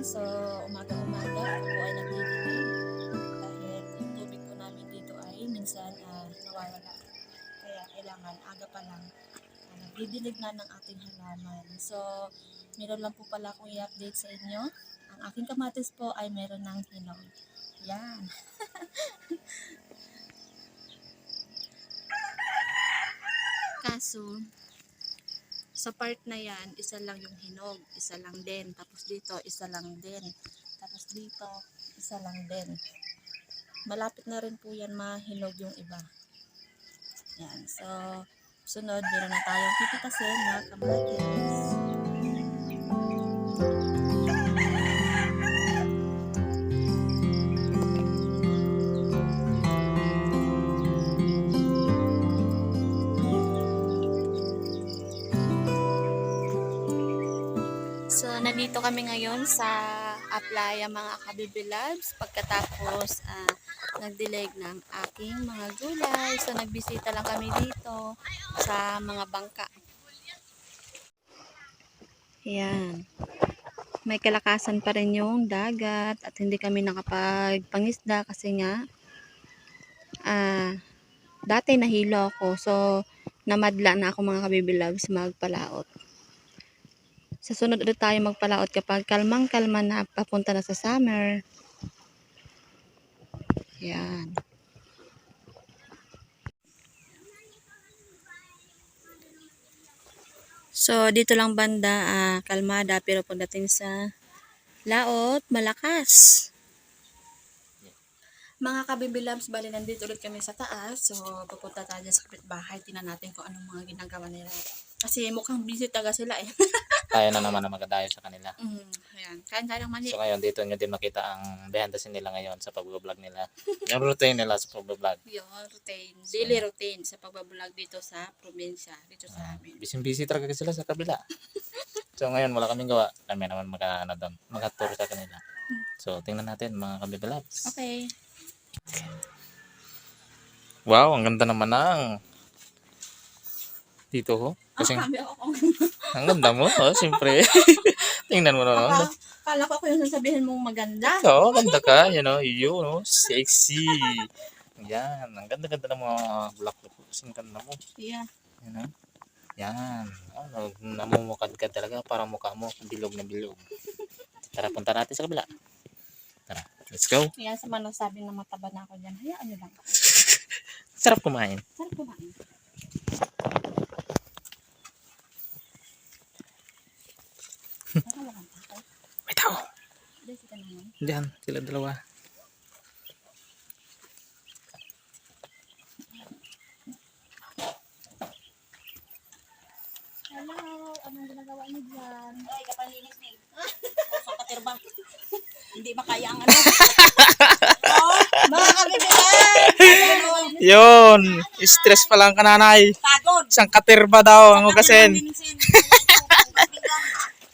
So, umaga-umaga ako po ay nagdidilig dahil yung tubig po namin dito ay minsan nawawala. Kaya kailangan aga pa lang nagdidilig na ng ating halaman. So, meron lang po pala akong i-update sa inyo. Ang aking kamatis po ay meron ng hinog. Yan. Kaso, sa part na yan, isa lang yung hinog, isa lang din. Tapos dito, isa lang din. Tapos dito, isa lang din. Malapit na rin po yan mahinog yung iba. Yan. So, sunod, meron na tayong pipitasin na kamatis. So, nandito kami ngayon sa Aplaya mga kabibilabs pagkatapos nagdilig ng aking mga gulay. So, nagbisita lang kami dito sa mga bangka. Yan. May kalakasan pa rin yung dagat at hindi kami nakapagpangisda kasi nga dati nahilo ako. So, namadla na ako mga kabibilabs magpalaot. Sa sunod ulit tayo magpalaot kapag kalmang-kalma na papunta na sa summer. Yan. So, dito lang banda, kalmada, pero pagdating sa laot, malakas. Mga kabibilabs, bali nandito ulit kami sa taas. So, pupunta tayo sa kapitbahay. Tingnan natin kung anong mga ginagawa nila. Kasi mukhang busy taga sila eh. Tayo na naman na magadayo sa kanila. Ayan. Kain tayo ng mani. So ngayon dito nyo din makita ang behind the scene nila ngayon sa pag-vlog nila. Yung routine nila sa pag-vlog. Yung routine. Daily routine sa pag-vlog dito sa probinsya. Dito sa amin. Busy talaga sila sa kabila. So ngayon wala kaming gawa. Kami naman mag-tour sa kanila. So tingnan natin mga kabibilabs. Okay. Wow, ang ganda naman ng dito ho. Kasi ang ganda mo, siyempre. Tingnan mo naman. Kala ko yung sasabihin mong maganda. Oo, ganda ka. Sexy. Yan, ang ganda-ganda ng mga black look. Ang ganda mo. Yeah. Yan. Namumukad ka talaga. Parang mukha mo, bilog na bilog. Tara, punta natin sa kabila. Tara, let's go. Yan sa manong sabi na mataba na ako dyan. Hayaan nyo lang. Sarap kumain. Sarap kumain. May tao. Diyan, sila dalawa. Hello, anong ginagawa niyo dyan? Ay, kapalinis ni. Sa katerbang. Hindi makaya ang ano. Mga kabibilan! Yun, stress pa lang kananay. Pagod! Isang katerba daw ang ugasin.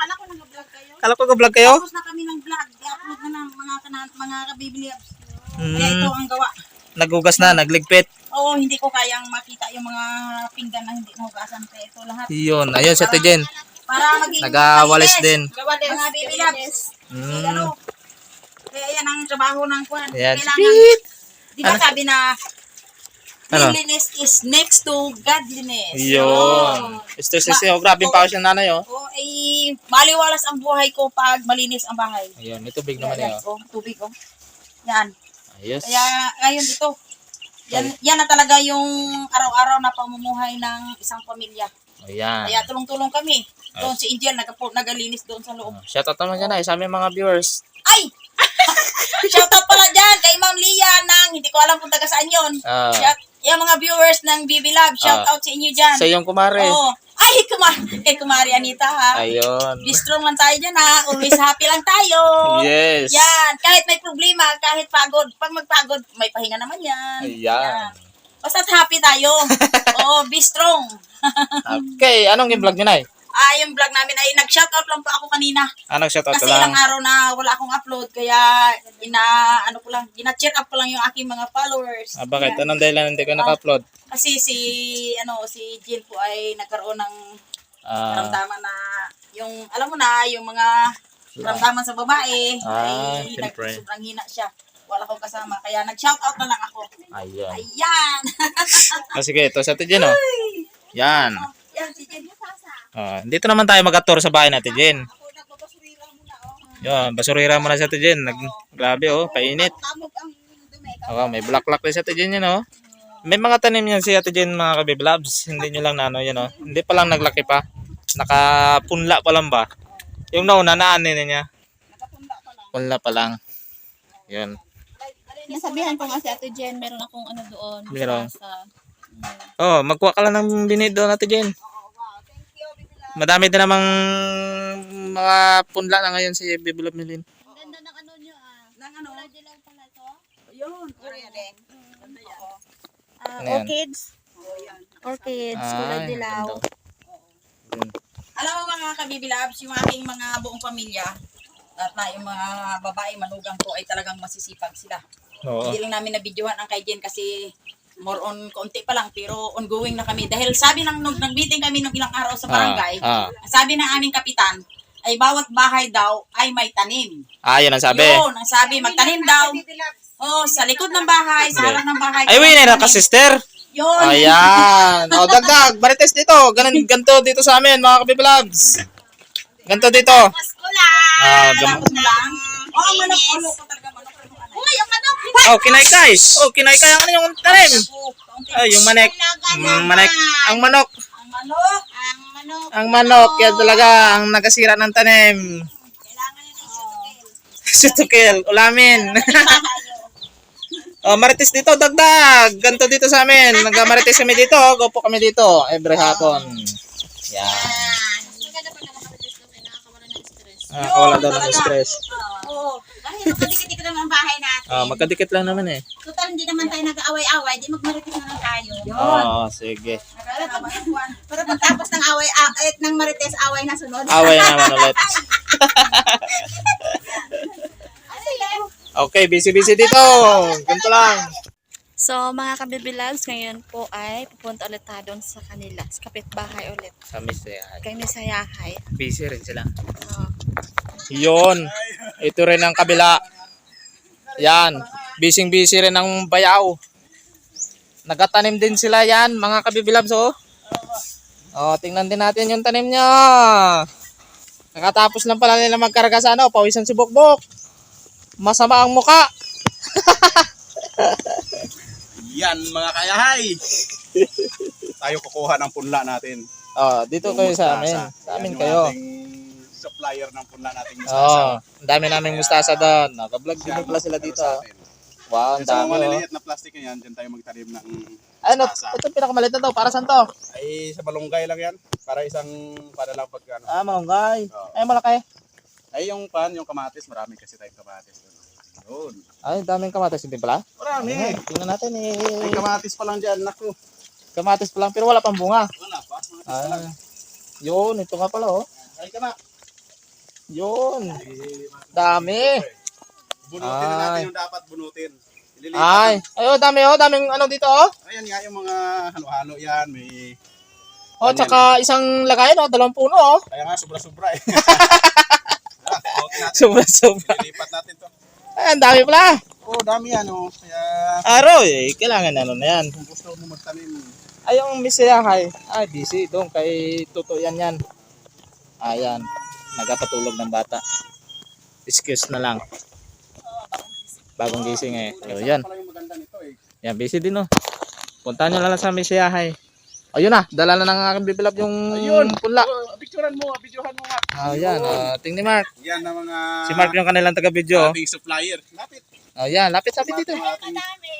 Kala ko nag-vlog kayo. Kala ko ka-vlog kayo? Tapos na kami ng vlog. I-upload na ng mga kabibilan. Kaya ito ang gawa. Nagugas na, nagligpit. Oo, hindi ko kayang makita yung mga pinggan na hindi nahugasan. Kaya ito lahat. Yun, ayun si Tijen. Para maging Nagawalis din. Mga bibilabs. Ano? Kaya yan ang trabaho ng kwan. Ayan. Kailangan, di ba Ano? sabi na Ano? cleanliness is next to godliness. Yun. Stress siya. Grabe yung pawis ng nanay, oh. Oo, ay maliwalas ang buhay ko pag malinis ang bahay. Ayun, may tubig naman Yan, yun. oh, tubig oh. Yan. Ayos. Kaya ngayon ito, yan na talaga yung araw-araw na pamumuhay ng isang pamilya. Ayan. Kaya tulong-tulong kami. Doon si Indian, nagalinis doon sa loob. Shoutout naman dyan ay sa aming mga viewers. Ay! Shoutout pala dyan kay Ma'am Lia ng, hindi ko alam kung taga saan yun. Yung mga viewers ng BB Lab, shoutout sa inyo dyan. Sa iyong kumare. Oo. Ay, kay Kumari Anita ha. Ayun. Be strong lang tayo dyan ha. Always happy lang tayo. Yes. Yan. Kahit may problema, kahit pagod. Pag magpagod, may pahinga naman yan. Ayan. Basta't happy tayo. Oo, be strong. Okay, anong i-vlog nyo na Yung vlog namin ay nag-shoutout lang po ako kanina. Anong shoutout Kasi lang? ilang araw na wala akong upload. Kaya, gina-check up ko lang yung aking mga followers. Bakit? Anong dahilan hindi ko naka-upload? Kasi si Jill po ay nagkaroon ng karamdaman na yung, alam mo na, yung mga ramdaman sa babae. Ah, Ay, siyempre. sobrang hina siya. Wala akong kasama. Kaya nag-shoutout na lang ako. Ayun. Ayan! Ah, sige, ito sa Ate Jen, oh. Yan. Yan, si Jen. Ah, dito naman tayo mag-tour sa bahay natin, Jen. Ako nagbabasurira muna, oh. Yan, basurira mo na sa Ate Jen. Grabe, oh, painit. Kamog ang dumi. Oh, may bulaklak din sa Ate Jen yan, oh. May mga tanim yan si Ate Jen, mga kabiblabs. Hindi nyo lang na ano, yan, oh. Hindi pa lang naglaki pa. Nakapunla pa lang ba? Yung nauna, naanin niya. Nakapunla pa lang. Punla pa lang. Yun. Nasabihan ko nga si Ate Jen, meron akong ano doon. Meron. Sa, Oh, magkuha ka lang ng binid doon, Ate Jen. Thank you, Bibila. Madami din namang mga punla na ngayon si Bibilab Milin. ang ganda ng ano nyo Nang ano? Dilaw pala to. Yun. Oriadeng. Ganda yan. Ano yan? Orchids. Oh, yan. Orchids, kulay Ay, dilaw. ganda. Yun. Alam mo mga kabibilabs, yung aking mga buong pamilya, at na yung mga babae manugang ko ay talagang masisipag sila. Oo. Hindi lang namin nabidyohan ang kay Jen kasi more on konti pa lang pero ongoing na kami. Dahil sabi ng nag-meeting kami nung ilang araw sa barangay, sabi ng aming kapitan, ay bawat bahay daw ay may tanim. Ah, yun ang sabi. Yun, ang sabi, magtanim daw. Oh, sa likod ng bahay, sa harap ng bahay. Ay, winner ka, sister. Yun. Ayan. O, dagdag. Marites dito. Ganito dito sa amin, mga kabiblabs. Ganito dito. Ah, Tapos na lang. Oh, ang manok. Ulo ko talaga manok. Uy, ang manok. Oh, kinaykay. Oh, kinaykay ang yung tanim. Ay, yung manek. Manek. Ang manok. Ang manok. Ang manok. Yan talaga ang nagasira ng tanim. Kailangan nila yung Sutukil. Ulamin. Oh, marites dito, dagdag. Ganito dito sa amin. Nagmarites kami dito. Gopo kami dito. Every hapon. Yan. Maganda pa naman kami dito kaya nakakawala ng stress. Wala daw ng stress. Oo. Dahil magkadikit-dikit naman ang bahay natin. Magkadikit lang naman eh. Total, hindi naman tayo nag-aaway-away. Di magmaritis na lang tayo. Oo, sige. Pero pagtapos ng away, ng marites, away na sunod. Away naman ulit. Okay, busy-busy dito. Ganito lang. So, mga kabibilags, ngayon po ay pupunta ulit tayo doon sa kanila. Sa kapitbahay ulit. Sa Misayahay. Kay Misayahay. Busy rin sila. Uh, Yun. Ito rin ang kabila. Yan. Busy-busy rin ang bayaw. Nagatanim din sila yan, mga kabibilabs, oh. Oh, tingnan din natin yung tanim niya. Nakatapos lang pala nila magkarga sa ano, pawisan si Bokbok. Masama ang muka. Yan mga kayahay. Tayo kukuha ng punla natin. Oh, dito kayo sa amin. Sa amin kayo. Supplier ng punla natin. Oh, ang dami naming mustasa doon. Naka-vlog din pala sila dito. Wow, ang Sa mga dami. Oh. maliliit na plastic na yan, dyan tayo magtanim ng Ano, mustasa. ito pinakamaliit na to. Para saan to? Ay sa balunggay lang yan. Para lang pag ano. Ah, malunggay. Oo. Ay, malaki. Ay yung yung kamatis, marami kasi tayong kamatis. Yun. Ay, daming kamatis din pala. Marami. Ayan, tingnan natin eh. Ay kamatis pa lang dyan, naku. Kamatis pa lang, pero wala pang bunga. Wala pa, kamatis pa lang. Yun, ito nga pala oh. Ay kama. Yun. Dami. Bunutin na Ay. natin yung dapat bunutin. Ililipat Ay, ayo dami oh, daming ano dito oh. Ayan nga yung mga halo-halo yan, may Oh, tsaka isang lagayan oh, 2 puno oh. kaya nga sobra-sobra eh. Bunutin natin. Sobra-sobra. Ililipat natin to. Ay, ang dami pala. Oh, dami yan oh. Kaya Araw eh, kailangan ano na yan. kung gusto mo magtanim, Ay, yung Misayahay. Ay, busy doon kay Tuto yan. Ayan, nagpapatulog ng bata. Excuse na lang. Bagong gising eh. So, yan. pala yung maganda nito eh. Yan, busy din oh. Puntahan nyo lang sa Misayahay. Ayun na, dala na ng aking bibilap yung punla. Oh, videohan mo nga. Oh, yan. Ting ni Mark. Yan na mga Si Mark yung kanilang taga-video. ating supplier. Lapit. Oh, yan. Lapit-lapit dito. Ating, Dami.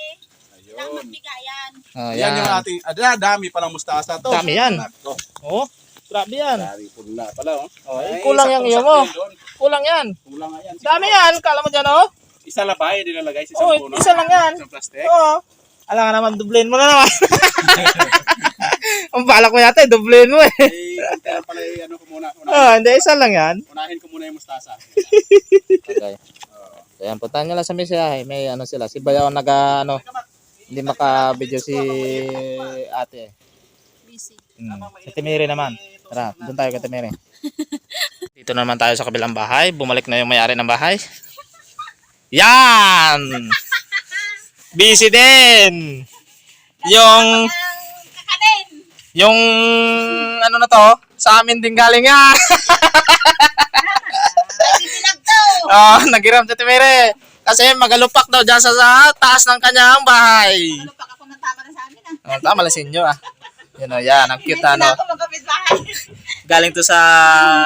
Lang ayun. magbigayan. Oh, Yan yung yan. ating, dami palang mustasa to. Dami yan. Oh, Oh, grabe yan. daming punla pala oh. Oh, Ay, kulang yung iyo mo. saktong-sakto yun doon. Kulang yan. Kulang nga yan. Dami yan. Kala mo dyan oh. Isa labay, nilalagay sa Oh, isang puno. isa lang yan. Isang plastic. Oo. Alam nga naman, dublein mo na naman. Ang balak mo yata, dublein mo eh. Ay, konti lang pala ano ko muna. Hindi, isa lang yan. Unahin ko muna yung mustasa. Okay. So yan, puntahan nyo lang sa Misayahay. May ano sila, si Bayaw hindi maka-video si ate. busy. Si Timiri naman. Tara, doon tayo kay Timiri. Dito Dito naman tayo sa kabilang bahay. Bumalik na yung may-ari ng bahay. Yan! Busy din! Kakanin! Yung ano na to, sa amin din galing nga. Bibilag to! Nagiram si Timere. Kasi magalupak daw dyan sa taas ng kanyang bahay. Ano pa ako ng tama na sa amin Tama lang sa inyo Yan yan, ang cute Hindi ano. ako magkapit-bahay. Galing to sa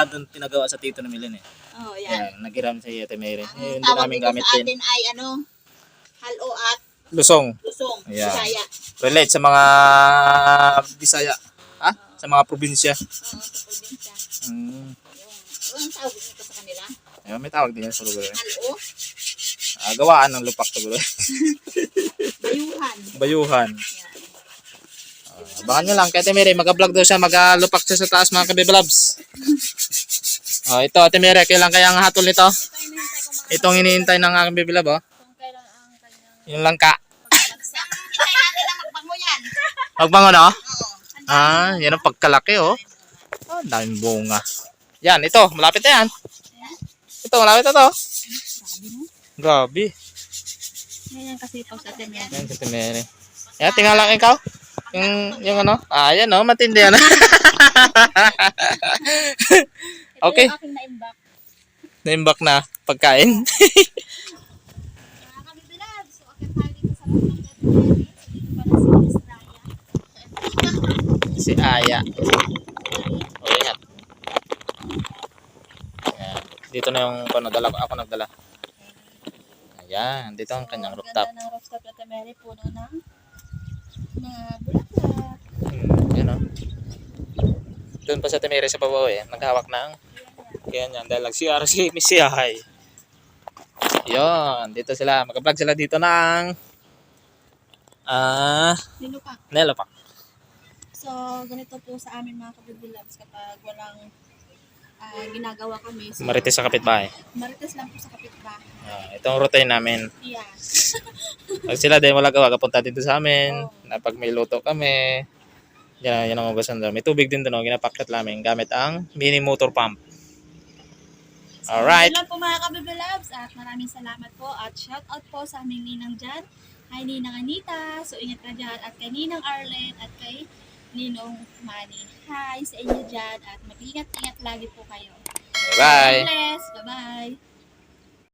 doon pinagawa sa tito ni Milen eh. Oh, Yan, nagiram si Ate Mary. Ang Hindi tawag namin dito gamit sa din. atin ay halo at Lusong. lusong. Ayan. Bisaya. Relate sa mga Bisaya. Sa mga probinsya. Oo, sa probinsya. Ang tawag nito sa kanila? Ayun, may tawag din yan sa lugar. Halo. Gawaan ng lupak siguro. Bayuhan. Bayuhan. Abangan nyo lang, kay Ate Mary, mag-vlog daw siya, mag-lupak siya sa taas mga kabiblabs. Ito, Ate Mary, kailan kaya ang hatol nito? Itong iniintay ng aking bibilab, Kung kailan ang kanyang Yung langka. Hintay natin lang magbango yan. Magbango, no? Oo. Yan ang pagkalaki, daming bunga. Yan, ito, malapit na yan. Ito, malapit na to. Grabe. Ngayon kasi pag sa atin yan. Yan, Ate Mary. Yan, tingnan lang ikaw. Yung ano? Yan, matindi yan. Okay. Ito yung aking naimbak. Naimbak na pagkain. Mga kabibilab, so akit tayo dito sa loob ng Ate Mary. So dito pala si Miss Raya. Si Aya. Okay, yan. Yan. Dito na yung panadala ko. Ako nagdala. Ayan, dito ang kanyang rooftop. Ganda ng rooftop Ate Mary, puno ng mga bulaklak. Yan o. Doon pa sa Timere sa babaw naghawak ng kaya yan dahil nag-CR si Miss Yahay. Yun, dito sila. Mag-vlog sila dito ng Nilupak. Nelopak. So, ganito po sa amin mga kabibilabs kapag walang ginagawa kami. So, Marites sa kapitbahay. Marites lang po sa kapitbahay. Itong routine namin. Yeah. Pag sila din wala gawa, kapunta dito sa amin. Na pag may luto kami, yan ang ugasan doon. May tubig din doon, ginapakyat namin gamit ang mini motor pump. Alright. Yun lang po mga kabibilabs at maraming salamat po at shout out po sa aming ninang dyan. Kay Ninang Anita, so ingat ka dyan. At kay Ninang Arlen at kay Ninong Manny. Hi sa inyo dyan at mag-ingat-ingat lagi po kayo. Bye. God bless. Bye-bye.